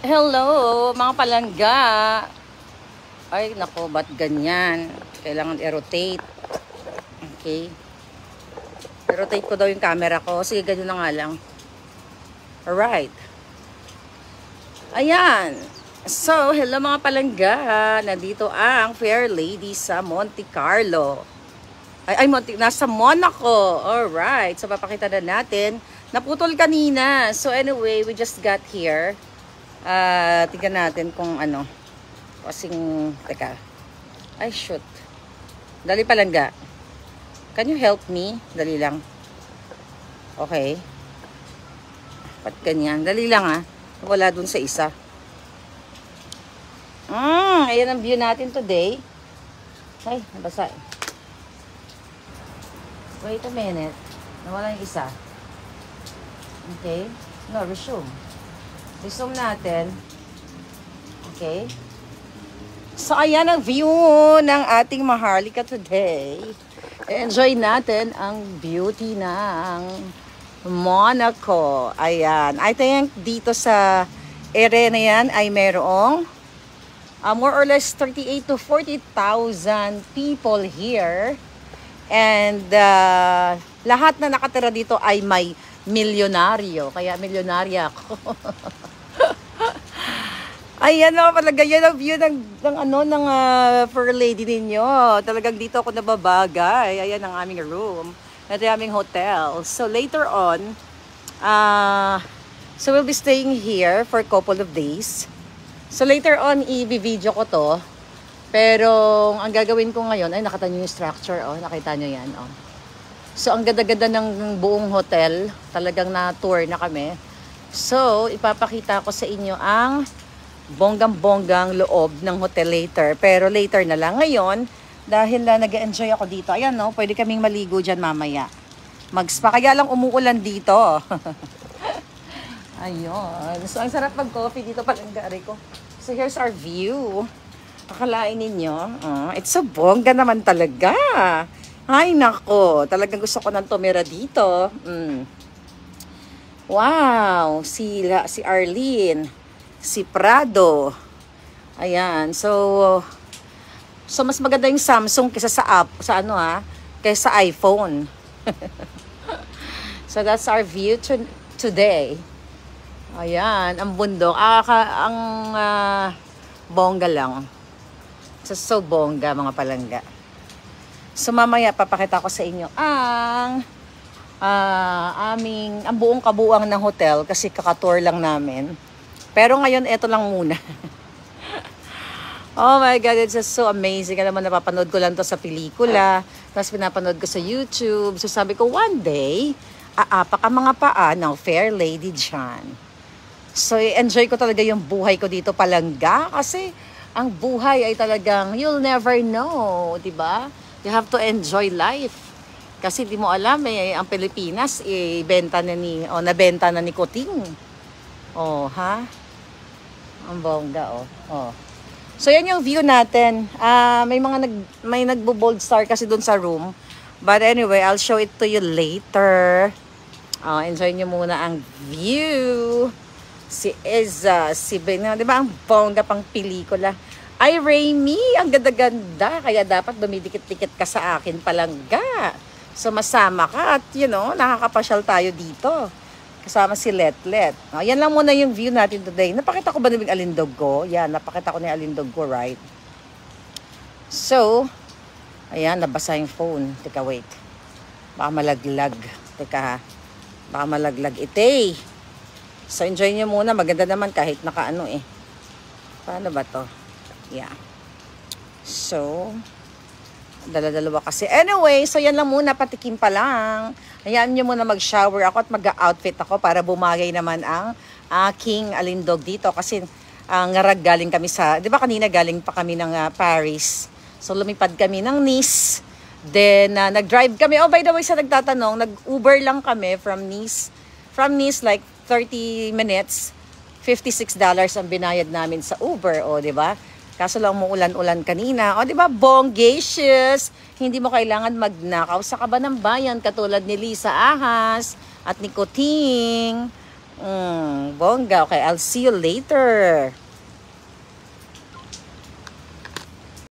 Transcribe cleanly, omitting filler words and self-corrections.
Hello, mga palangga. Ay, nako, ba't ganyan? Kailangan i-rotate. Okay. I-rotate ko daw yung camera ko. Sige, ganyan na nga lang. Alright. Ayan. So, hello mga palangga. Nandito ang Fair Lady sa Monte Carlo. Nasa Monaco. Alright. So, papakita na natin. Naputol kanina. So, anyway, we just got here. Tingnan natin kung ano. Kasing, teka. Ay, shoot. Dali palangga. Can you help me? Dali lang. Okay. Ba't ganyan? Dali lang ah. Wala dun sa isa. Ayan ang view natin today. Ay, nabasa. Wait a minute. Nawala yung isa. Okay. No, resume. Resume natin. Okay. So, ayan ang view ng ating Maharlika today. Enjoy natin ang beauty ng Monaco. Ayan. I think dito sa area na yan ay merong more or less 38 to 40,000 people here. And lahat na nakatira dito ay may milyonaryo. Kaya milyonarya ako. Ayan o, talaga yan ang view ng Fair Lady ninyo. Talagang dito ako nababagay. Ayan ang aming room. At aming hotel. So later on, so we'll be staying here for a couple of days. So later on, i-video ko to. Pero ang gagawin ko ngayon, ay nakita nyo yung structure. Oh, nakita nyo yan. Oh. So ang ganda-ganda ng buong hotel. Talagang na-tour na kami. So ipapakita ko sa inyo ang bonggang-bonggang loob ng hotel later. Pero later na lang. Ngayon, dahil nag-enjoy ako dito, ayan no, pwede kaming maligo dyan mamaya. Mag-spa. Kaya lang umuulan dito. Ayun. So ang sarap mag-coffee dito palanggari ko. So here's our view. Akalain ninyo. It's so bongga naman talaga. Ay nako, talagang gusto ko nang tumira dito. Wow, si Arlene, si Prado. Ayan, so mas maganda yung Samsung kaysa kaysa iPhone. So that's our view today. Ayan, ang bundok. Bongga lang. So bongga mga palangga. So mamaya papakita ko sa inyo ang buong kabuuan ng hotel kasi kakatour lang namin. Pero ngayon ito lang muna. Oh my God, it's just so amazing. Alam mo, napapanood ko lang to sa pelikula. Tapos pinapanood ko sa YouTube. So sabi ko, one day, aapak ang mga paa ng Fair Lady dyan. So enjoy ko talaga yung buhay ko dito palangga. Kasi ang buhay ay talagang, you'll never know, diba? You have to enjoy life. Kasi di mo alam ang Pilipinas nabenta na ni Kuting. Oh, ha? Ang bongga, oh. So yan yung view natin. May nagbo-bold star kasi dun sa room. But anyway, I'll show it to you later. Enjoy nyo muna ang view. Si Eza, si Ben, di ba ang bongga pang pelikula? Ay, Raimi, ang ganda-ganda. Kaya dapat dumidikit-dikit ka sa akin palangga. So, masama ka at, nakakapasyal tayo dito. Kasama si Letlet. Yan lang muna yung view natin today. Napakita ko ba na yung alindog ko? Yan, napakita ko na yung alindog ko, right? So, ayan, nabasa yung phone. Teka, wait. Baka malaglag. Teka ha. Baka malaglag ite. So, enjoy nyo muna. Maganda naman kahit nakaano eh. Paano ba to? Yeah. So, dala-dalawa kasi. Anyway, so yan lang muna. Patikim pa lang. Hayaan nyo muna mag-shower ako at mag-outfit ako para bumagay naman ang aking alindog dito. Kasi ngarag galing kami di ba kanina galing pa kami ng Paris. So, lumipad kami ng Nice. Then, nag-drive kami. Oh, by the way, sa nagtatanong, nag-Uber lang kami from Nice. From Nice, like 30 minutes. $56 ang binayad namin sa Uber. O, di ba? Kaso lang umuulan-ulan kanina. O, di ba? Bongacious. Hindi mo kailangan magnakaw sa kaban ng bayan katulad ni Lisa Ahas at ni Kuting. Bongga. Okay, I'll see you later.